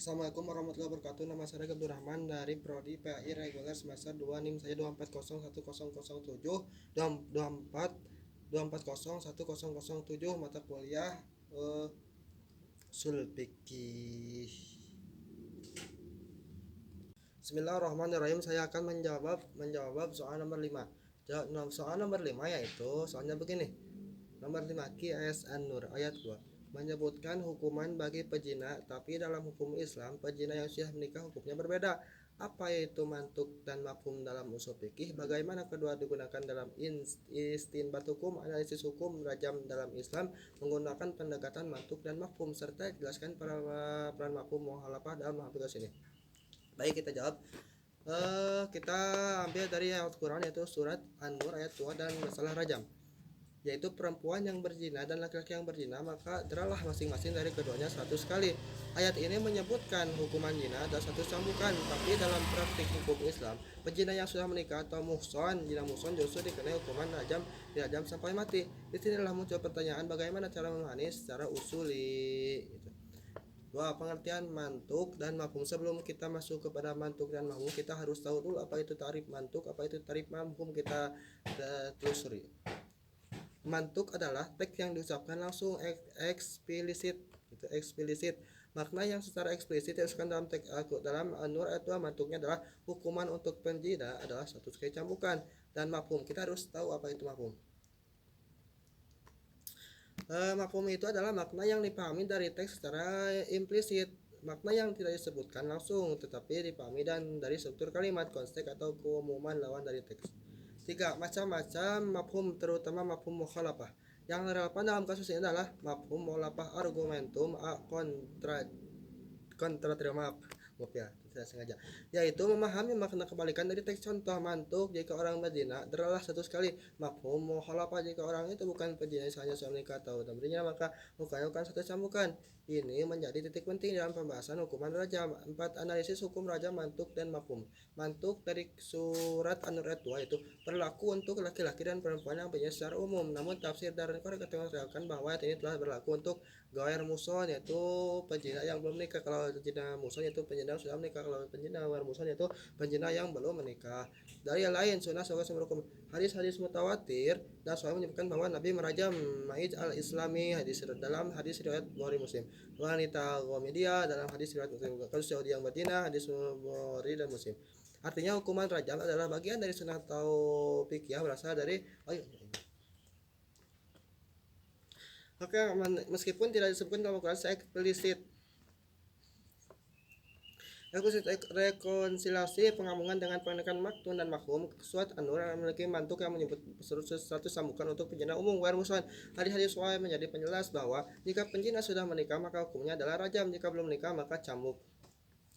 Assalamualaikum warahmatullahi wabarakatuh. Nama saya Abdul Rahman dari Prodi PAI Reguler semester 2 NIM saya 2401007 2401007 mata kuliah usul fikih. Bismillahirrahmanirrahim. Saya akan menjawab soal nomor 5. Soal nomor 5 yaitu soalnya begini. Nomor 5 Qiyas An-Nur ayat 2 menyebutkan hukuman bagi pezina, tapi dalam hukum Islam pezina yang sudah menikah hukumnya berbeda. Apa itu mantuk dan mafhum dalam usul fikih? Bagaimana kedua digunakan dalam istinbat hukum, analisis hukum rajam dalam Islam menggunakan pendekatan mantuk dan mafhum, serta jelaskan peran mafhum mukhalafah dalam aplikasi ini. Baik, kita jawab. Kita ambil dari Al-Quran yaitu surat An-Nur ayat 2 dan masalah rajam, yaitu perempuan yang berzina dan laki-laki yang berzina maka deralah masing-masing dari keduanya 100 kali. Ayat ini menyebutkan hukuman zina ada 100 cambukan, tapi dalam praktik hukum Islam pezina yang sudah menikah atau muhson, zina muhson justru dikenai hukuman dirajam sampai mati. Di sinilah muncul pertanyaan bagaimana cara memahami secara usuli gitu. Dua, pengertian mantuk dan mafhum. Sebelum kita masuk kepada mantuk dan mafhum, kita harus tahu dulu apa itu tarif mantuk, apa itu tarif mafhum. Kita telusuri. Mantuk adalah teks yang diucapkan langsung eksplisit, itu eksplisit. Makna yang secara eksplisit diucapkan dalam teks dalam An-Nur ayat 2, mantuknya adalah hukuman untuk penzina adalah 100 kali cambukan. Dan mafhum, kita harus tahu apa itu mafhum. Mafhum itu adalah makna yang dipahami dari teks secara implisit, makna yang tidak disebutkan langsung tetapi dipahami dan dari struktur kalimat, konteks atau keumuman lawan dari teks. 3. Macam-macam mafhum, terutama mafhum mukhalafah. Yang relevan dalam kasus ini adalah mafhum mukhalafah argumentum maaf ya, tidak sengaja, yaitu memahami makna kebalikan dari teks. Contoh, mantuk jika orang berzina deralah 100 kali. Mafhum mukhalafah jika orang itu bukan pezina, misalnya suami nikah atau berzina, maka hukumannya bukan 100 cambukan. Ini menjadi titik penting dalam pembahasan hukuman rajam. 4. Analisis hukum rajam mantuk dan mafhum. Mantuk dari surat An-Nur ayat 2 itu berlaku untuk laki-laki dan perempuan yang berzina secara umum, namun tafsir dan korek mengatakan bahwa ini telah berlaku untuk gair muson, yaitu penzina yang belum menikah. Kalau penzina muson yaitu penzina yang sudah menikah. Kalau penzina gair muson yaitu penzina yang belum menikah. Dari yang lain sunnah sebagai sumber hukum, hadis-hadis mutawatir dan sahih menyebutkan bahwa Nabi merajam Ma'id al-Islami, dalam hadis riwayat Bukhari Muslim. Wanita Gomedia dalam hadis riwayat Muslim. Kasus Yahudi yang berzina hadis Bukhari dan Muslim. Artinya hukuman rajam adalah bagian dari sunnah atau fikih berasal dari Oke, meskipun tidak disebutkan dalam Al-Quran secara eksplisit. Rekonsiliasi penggabungan dengan pendekan maktun dan makhum. Surat An-Nur memiliki mantuk yang menyebut satu sambukan untuk penzina umum gair muson. Hadis-hadis sahih menjadi penjelas bahwa jika penzina sudah menikah maka hukumnya adalah rajam, jika belum menikah maka cambuk.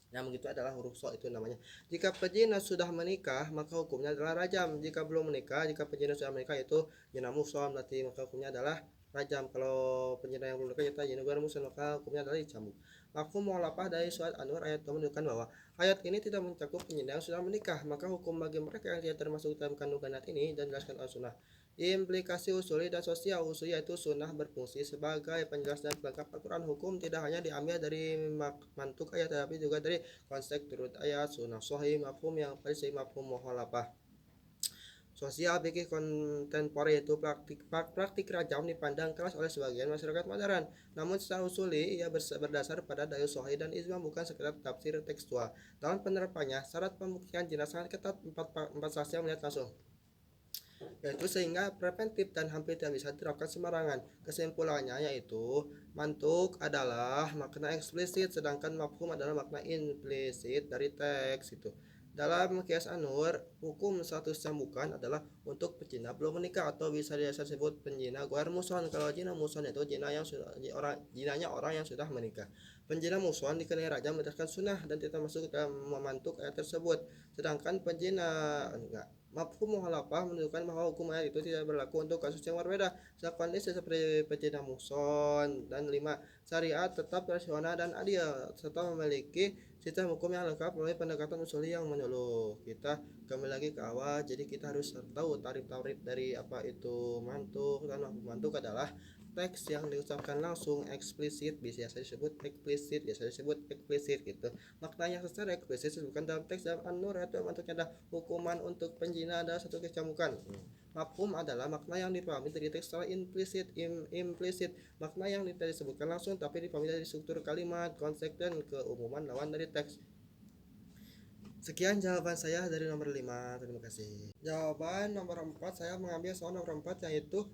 Yang begitu adalah huruf so itu namanya. Jika penzina sudah menikah maka hukumnya adalah rajam, jika belum menikah, jika penzina sudah menikah itu zina muhson, berarti maka hukumnya adalah rajam. Kalau penzina yang belum menikah itu zina gair muhson, maka hukumnya adalah dicambuk. Mafhum mukhalafah dari surat An-Nur ayat 2 menunjukkan bahwa ayat ini tidak mencakup penzina yang sudah menikah, maka hukum bagi mereka yang tidak termasuk dalam kandungan ayat ini dan dijelaskan oleh sunnah. Implikasi usuli dan sosial. Usuli yaitu sunnah berfungsi sebagai penjelas dan pelengkap Al-Quran. Hukum tidak hanya diambil dari mantuk ayat tetapi juga dari konteks turut ayat, sunnah sahih, mafhum yang versi mafhum mukhalafah. Sosial fikih kontemporer itu praktik rajam dipandang keras oleh sebagian masyarakat modern. Namun secara usuli ia berdasar pada dalil sahih dan ijma, bukan sekedar tafsir tekstual. Dalam penerapannya, syarat pembuktian zina sangat ketat, empat saksi yang melihat langsung, yaitu sehingga preventif dan hampir tidak bisa diterapkan sembarangan. Kesimpulannya yaitu mantuk adalah makna eksplisit, sedangkan mafhum adalah makna implisit dari teks itu. Dalam Qiyas An-Nur, hukum 100 cambukan adalah untuk penzina belum menikah atau bisa disebut penzina gair muhson. Kalau zina muhson itu zinanya orang yang sudah menikah. Penzina muhson dikenai rajam berdasarkan sunnah dan tidak masuk dalam memantuk ayat tersebut. Sedangkan penzina mafhum mukhalafah menunjukkan bahwa hukum ayat itu tidak berlaku untuk kasus yang berbeda. Kondisi seperti penzina muhson. Dan 5. Syariat tetap rasional dan adil serta memiliki sistem hukum yang lengkap melalui pendekatan usuli yang menyeluruh. Kita kembali lagi ke awal, jadi kita harus tahu tarif dari apa itu mantuk. Dan mantuk adalah teks yang diucapkan langsung eksplisit, biasa disebut eksplisit, gitu. Maknanya secara eksplisit disebutkan dalam teks dalam An-Nur atau bentuknya ada hukuman untuk penjina adalah satu kecamukan. Mafhum adalah makna yang dipahami dari teks secara implisit. Makna yang tidak disebutkan langsung tapi dipahami dari struktur kalimat, konsep dan keumuman lawan dari teks. Sekian jawaban saya dari nomor 5. Terima kasih. Jawaban nomor 4, saya mengambil soal nomor 4, yaitu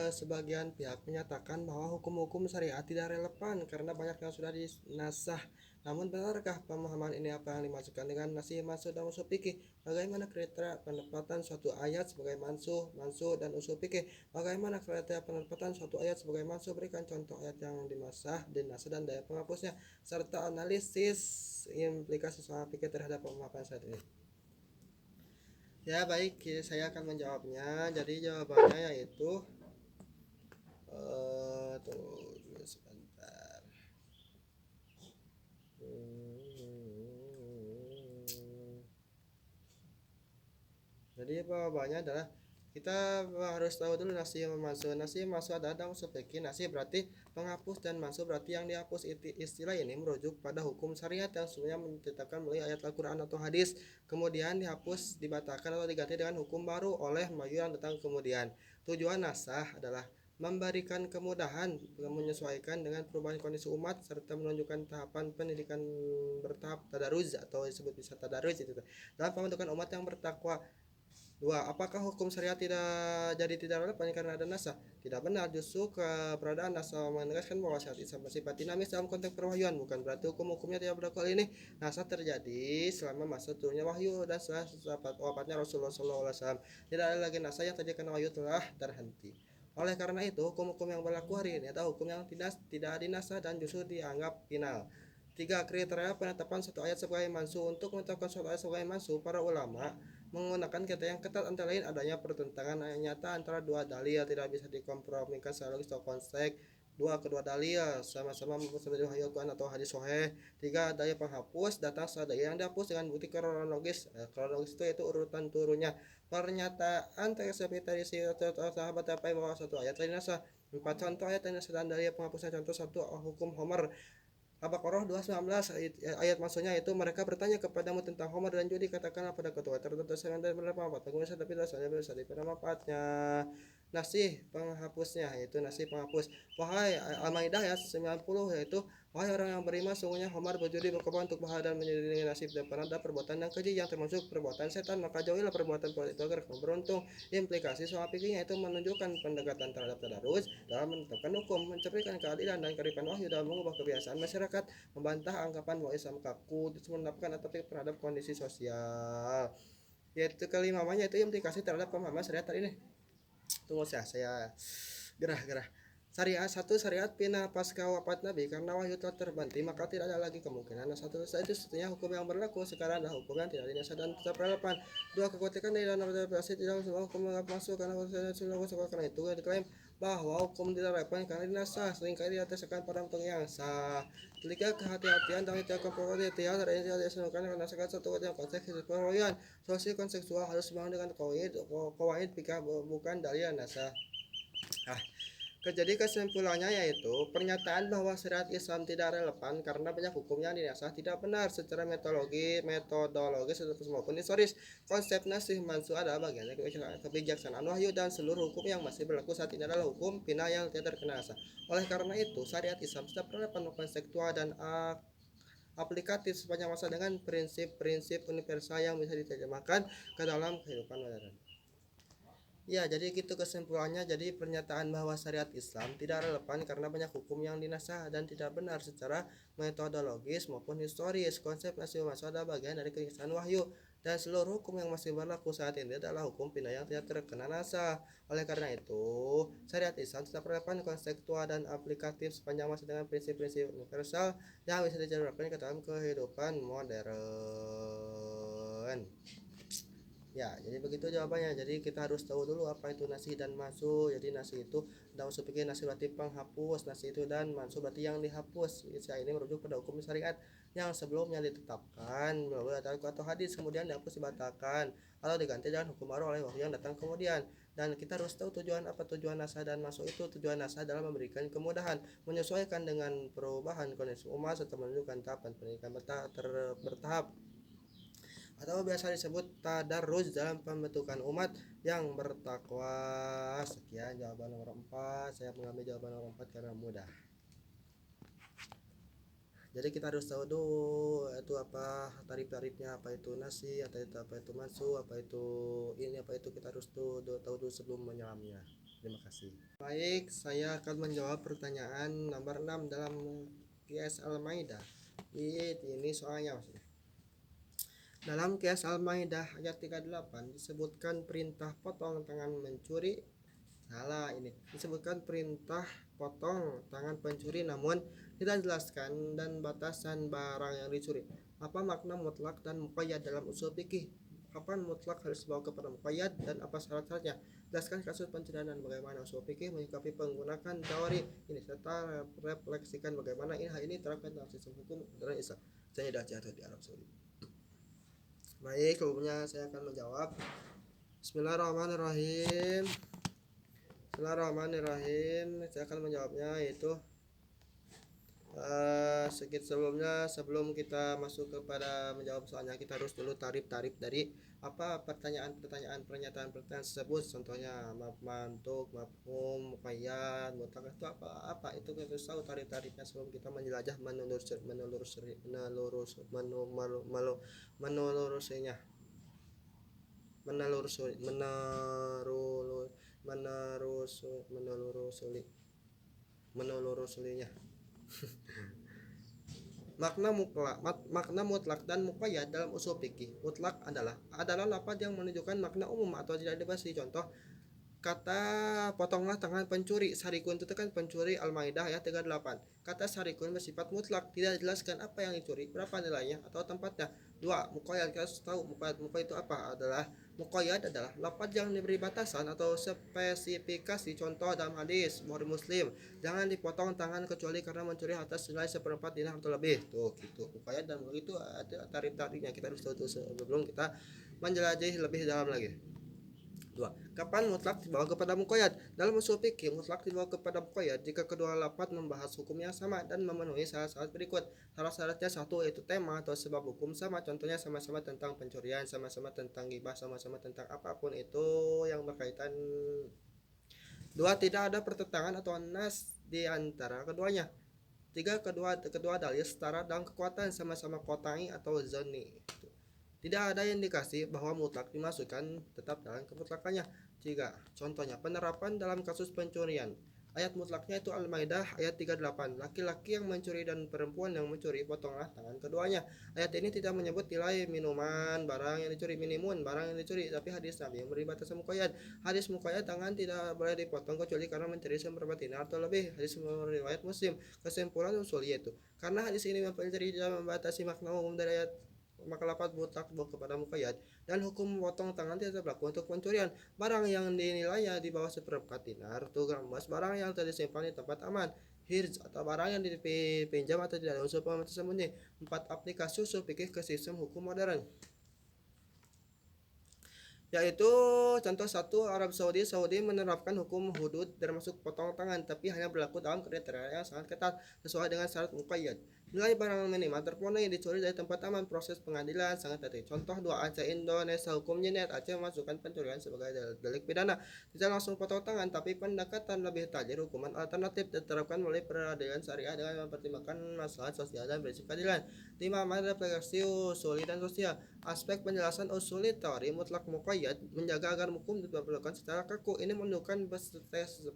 sebagian pihak menyatakan bahwa hukum-hukum syariat tidak relevan karena banyak yang sudah dinasah. Namun benarkah pemahaman ini apa yang dimaksudkan dengan nasih, mansuh, dan usul fikih? Bagaimana kriteria penempatan suatu ayat sebagai mansuh, dan usul fikih? Bagaimana kriteria penempatan suatu ayat sebagai mansuh? Berikan contoh ayat yang dinasah, dan daya penghapusnya, serta analisis implikasi soal fikih terhadap pemahaman saat ini. Ya baik, saya akan menjawabnya. Jadi jawabannya yaitu tunggu sebentar. Jadi jawabannya adalah kita harus tahu dulu nasih mansuh. Nasih mansuh adalah dalam usul fikih. Nasih berarti penghapus dan mansuh berarti yang dihapus. Istilah ini merujuk pada hukum syariat yang sebenarnya ditetapkan melalui ayat Al-Quran atau hadis, kemudian dihapus, dibatalkan atau diganti dengan hukum baru oleh maju yang datang kemudian. Tujuan nasah adalah memberikan kemudahan menyesuaikan dengan perubahan kondisi umat serta menunjukkan tahapan pendidikan bertahap tadaruz atau disebut bisa tadaruz itu dalam pembentukan umat yang bertakwa. 2. Apakah hukum syariat tidak relevan karena ada nasah? Tidak benar, justru keberadaan nasah menegaskan bahwa syariat Islam bersifat dinamis dalam konteks perwahyuan, bukan berarti hukum-hukumnya tidak berlaku. Kali ini nasah terjadi selama masa turunnya wahyu dan setelah wafatnya Rasulullah SAW. Tidak ada lagi nasah yang terjadi karena wahyu telah terhenti. Oleh karena itu, hukum-hukum yang berlaku hari ini atau hukum yang tidak dinasah dan justru dianggap final. 3. Kriteria penetapan satu ayat sebagai mansuh. Untuk menetapkan suatu ayat sebagai mansuh, para ulama menggunakan kata yang ketat, antara lain adanya pertentangan nyata antara dua dalil tidak bisa dikompromikan secara logis atau konsep. 2. Kedua dalil sama-sama mempersetuju wahyu Al-Quran atau hadis sahih. 3. Dalil penghapus datang setelah dalil yang dihapus dengan bukti kronologis. Kronologis itu yaitu urutan turunnya. Pernyataan tersebut dari sahabat apa bahwa satu ayat dinasah. 4. Contoh ayat dinasah dan dalil penghapusnya. Contoh 1. Hukum Homer Al-Baqarah 219 ayat maksudnya itu mereka bertanya kepadamu tentang Homer dan judi, katakanlah pada ketua tertentu saya dan bermanfaat pengusaha tapi dosa pada manfaatnya. Nasih penghapusnya yaitu nasih penghapus. Wahai Al-Maidah ayat 90 yaitu wahai orang yang beriman, sungguhnya Homer berjudi berkorban untuk bahagia dan menjadi nasib dan ada perbuatan yang keji yang termasuk perbuatan setan, maka jauhilah perbuatan itu agar kamu beruntung. Implikasi soal fikihnya itu menunjukkan pendekatan terhadap tadarus dalam menetapkan hukum, menceritakan keadilan dan kearifan wahyu dalam mengubah kebiasaan masyarakat, membantah anggapan bahwa Islam kaku, menetapkan atau terhadap kondisi sosial. Yaitu kelimanya itu implikasi terhadap pemahaman syariat ini. Tunggu saya gerah. Syariat 1. Syariat pindah pasca wafat Nabi karena wahyu telah terhenti, maka tidak ada lagi kemungkinan satu itu satunya hukum yang berlaku sekarang adalah hukum yang tidak dinasah dan tetap relevan. 2. Kekuatan dari dalam interpretasi tidak semua hukum masuk karena karena itu diklaim bahwa hukum tidak relevan karena dinasah, seringkali dirasakan pada bentuk yang sah. 3. Kehati-hatian dalam tidak kompromi tidak disebutkan karena satu yang konteks perwahyuan sosial konseksual harus dibangun dengan kawaid fikih bukan dalil nasah. Jadi kesimpulannya yaitu pernyataan bahwa syariat Islam tidak relevan karena banyak hukum yang dinasah tidak benar secara metodologis maupun historis. Konsep nasih mansuh adalah bagian dari kebijaksanaan wahyu dan seluruh hukum yang masih berlaku saat ini adalah hukum final yang tidak terkena nasah. Oleh karena itu, syariat Islam tetap relevan konseptual dan aplikatif sepanjang masa dengan prinsip-prinsip universal yang bisa diterjemahkan ke dalam kehidupan modern. Ya, jadi gitu kesimpulannya. Jadi pernyataan bahwa syariat Islam tidak relevan karena banyak hukum yang dinasah dan tidak benar secara metodologis maupun historis. Konsep nasih mansuh adalah bagian dari kebijaksanaan wahyu dan seluruh hukum yang masih berlaku saat ini adalah hukum final yang tidak terkena nasah. Oleh karena itu, syariat Islam tetap relevan, konseptual dan aplikatif sepanjang masa dengan prinsip-prinsip universal yang bisa diterapkan ke dalam kehidupan modern. Ya, jadi begitu jawabannya. Jadi kita harus tahu dulu apa itu nasih dan mansuh. Jadi nasih itu dalam usul fikih nasih berarti penghapus, nasih itu dan mansuh berarti yang dihapus. Istilah ini merujuk pada hukum syariat yang sebelumnya ditetapkan melalui atau hadis kemudian dihapus, dibatalkan atau diganti dengan hukum baru oleh wahyu yang datang kemudian. dan kita harus tahu tujuan apa tujuan nasah dan masuk itu. Tujuan nasah adalah memberikan kemudahan menyesuaikan dengan perubahan kondisi umat serta menunjukkan tahapan pendidikan bertahap atau biasa disebut tadarus dalam pembentukan umat yang bertakwa. Sekian jawaban nomor 4. Saya mengambil jawaban nomor 4 karena mudah. Jadi kita harus tahu dulu itu apa tarif-tarifnya, apa itu nasi, atau itu apa itu mansu, apa itu ini, apa itu kita harus tahu dulu sebelum menyelamnya. Terima kasih. Baik, saya akan menjawab pertanyaan nomor 6 dalam QS Al-Maidah. Ini soalnya maksudnya. Dalam QS Al-Maidah ayat 38 disebutkan perintah potong tangan mencuri. Salah, ini disebutkan perintah potong tangan pencuri namun tidak jelaskan dan batasan barang yang dicuri. Apa makna mutlak dan muqayyad dalam usul fikih? Kapan mutlak harus dibawa kepada muqayyad dan apa syarat-syaratnya? Jelaskan kasus pencurian dan bagaimana usul fikih menyikapi penggunakan teori ini serta refleksikan bagaimana hal ini terapkan dalam sistem hukum modern Islam. Saya sudah jatuh di Arab Saudi. Baik, sebelumnya saya akan menjawab. Bismillahirrahmanirrahim. Saya akan menjawabnya yaitu sebelum kita masuk kepada menjawab soalnya kita harus dulu tarif-tarif dari apa pernyataan tersebut. Contohnya mantuk, mafhum, muqayyad, mutlaq itu apa itu kita harus tahu tarif-tarifnya sebelum kita menjelajah menelusulinya. Makna mutlak dan muqayyad dalam usul fikih. Mutlak adalah lafaz yang menunjukkan makna umum atau tidak dibatasi. Contoh kata potonglah tangan pencuri, sarikun itu kan pencuri, Al-Maidah ayat 38. Kata sarikun bersifat mutlak, tidak dijelaskan apa yang dicuri, berapa nilainya atau tempatnya. 2. Muqayyad, kita harus tahu muqayyad itu apa adalah. Muqayyad adalah lafaz yang diberi batasan atau spesifikasi. Contoh dalam hadis Bukhari Muslim, jangan dipotong tangan kecuali karena mencuri harta senilai 1/4 dinar atau lebih. Tuh gitu. Muqayyad dan itu ada tarif-tarifnya, kita harus tahu sebelum kita menjelajahi lebih dalam lagi. 2. Kapan mutlak dibawa kepada muqayyad? Dalam usul fikih, mutlak dibawa kepada muqayyad jika kedua lafaz membahas hukum yang sama dan memenuhi syarat-syarat berikut. Syarat-syaratnya 1 yaitu tema atau sebab hukum sama, contohnya sama-sama tentang pencurian, sama-sama tentang ghibah, sama-sama tentang apapun itu yang berkaitan. 2. Tidak ada pertentangan atau nas di antara keduanya. 3. Kedua dalil setara dalam kekuatan, sama-sama qot'i atau zonni. Tidak ada indikasi bahwa mutlak dimasukkan tetap dalam kemutlakannya. 3. Contohnya penerapan dalam kasus pencurian. Ayat mutlaknya itu Al-Maidah ayat 38. Laki-laki yang mencuri dan perempuan yang mencuri, potonglah tangan keduanya. Ayat ini tidak menyebut nilai minuman, barang yang dicuri, minimun, barang yang dicuri, tapi hadis Nabi yang beri batasan muqayyad. Hadis muqayyad tangan tidak boleh dipotong kecuali karena mencuri 1/4 dinar atau lebih. Hadis riwayat Muslim. Kesimpulan usul yaitu karena hadis ini mempelajari tidak membatasi makna umum dari ayat, maka lafaz mutlak dibawa kepada muqayyad dan hukum potong tangan tidak berlaku untuk pencurian. Barang yang dinilainya di bawah 1/4 dinar, 2 gram emas, barang yang tersimpan di tempat aman, hirz, atau barang yang dipinjam atau tidak ada unsur pemahaman tersembunyi. 4. Aplikasi usul fikih ke sistem hukum modern, yaitu contoh 1. Arab Saudi menerapkan hukum hudud termasuk potong tangan, tapi hanya berlaku dalam kriteria yang sangat ketat sesuai dengan syarat muqayyad. Nilai barang minimal terpenuhi, dicuri dari tempat aman, proses pengadilan sangat tertib. Contoh 2. Aceh Indonesia, hukumnya net Aceh memasukkan pencurian sebagai delik pidana, tidak langsung potong tangan, tapi pendekatan lebih tajam. Hukuman alternatif diterapkan melalui peradilan syariah dengan mempertimbangkan masalah sosial dan prinsip keadilan. 5. Refleksi usuli dan sosial. Aspek penjelasan usuli teori mutlak muqayyad menjaga agar hukum diperlakukan secara kaku. Ini menunjukkan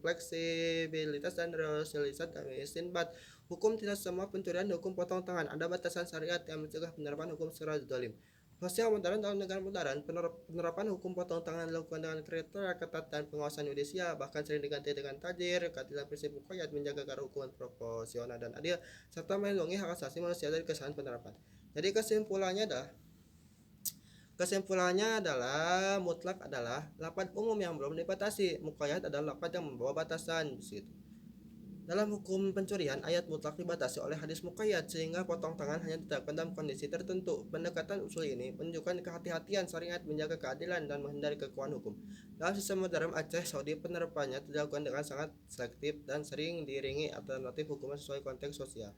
fleksibilitas dan rasionalitas dan istinbat. Hukum tidak semua pencurian hukum potong tangan. Ada batasan syariat yang mencegah penerapan hukum secara zalim. Sosial modern dalam negara modern, penerapan hukum potong tangan dilakukan dengan kriteria ketat dan pengawasan yudisial, bahkan sering diganti dengan tajir. Keadilan prinsip muqayyad menjaga agar hukuman proporsional dan adil serta melindungi hak asasi manusia dari kesalahan penerapan. Jadi kesimpulannya adalah mutlak adalah lafaz umum yang belum dibatasi, muqayyad adalah lafaz yang membawa batasan. Dalam hukum pencurian, ayat mutlak dibatasi oleh hadis muqayyad sehingga potong tangan hanya diterapkan dalam kondisi tertentu. Pendekatan usul ini menunjukkan kehati-hatian syariat menjaga keadilan dan menghindari kekuatan hukum. Dalam sistem modern Aceh Saudi, penerapannya dilakukan dengan sangat selektif dan sering diiringi alternatif hukuman sesuai konteks sosial.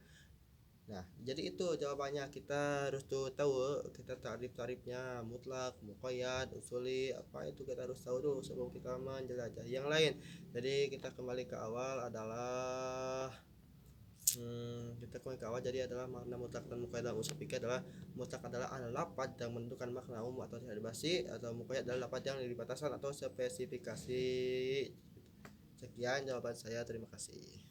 Nah, jadi itu jawabannya. Kita harus tuh tahu kita tarif-tarifnya mutlak, muqayyad, usuli, apa itu kita harus tahu dulu sebelum kita menjelajahi yang lain. Jadi kita kembali ke awal adalah kita kembali ke awal jadi adalah makna mutlak dan muqayyad dalam usul fikih adalah mutlak adalah lafaz yang menentukan makna umum atau tidak dibasi, atau muqayyad adalah lafaz yang diberi batasan atau spesifikasi. Sekian jawaban saya, terima kasih.